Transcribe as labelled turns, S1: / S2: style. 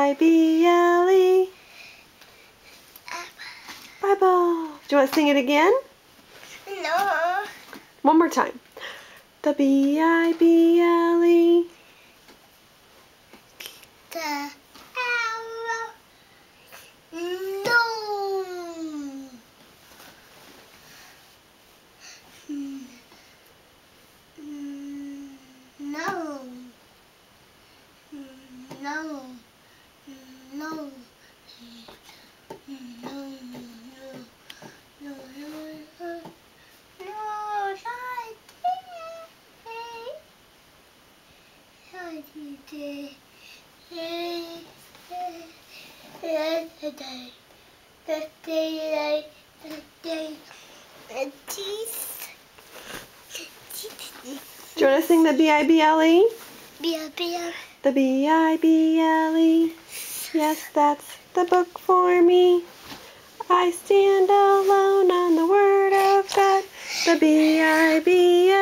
S1: B-I-B-L-E. Bible. Do you want to sing it again?
S2: No.
S1: One more time. The B-I-B-L-E.
S2: The arrow. No. No. No. No.
S1: Do you want to sing the B-I-B-L-E?
S2: B-I-B-L.
S1: The B-I-B-L-E. Yes, that's the book for me. I stand alone on the Word of God. The B-I-B-L-E.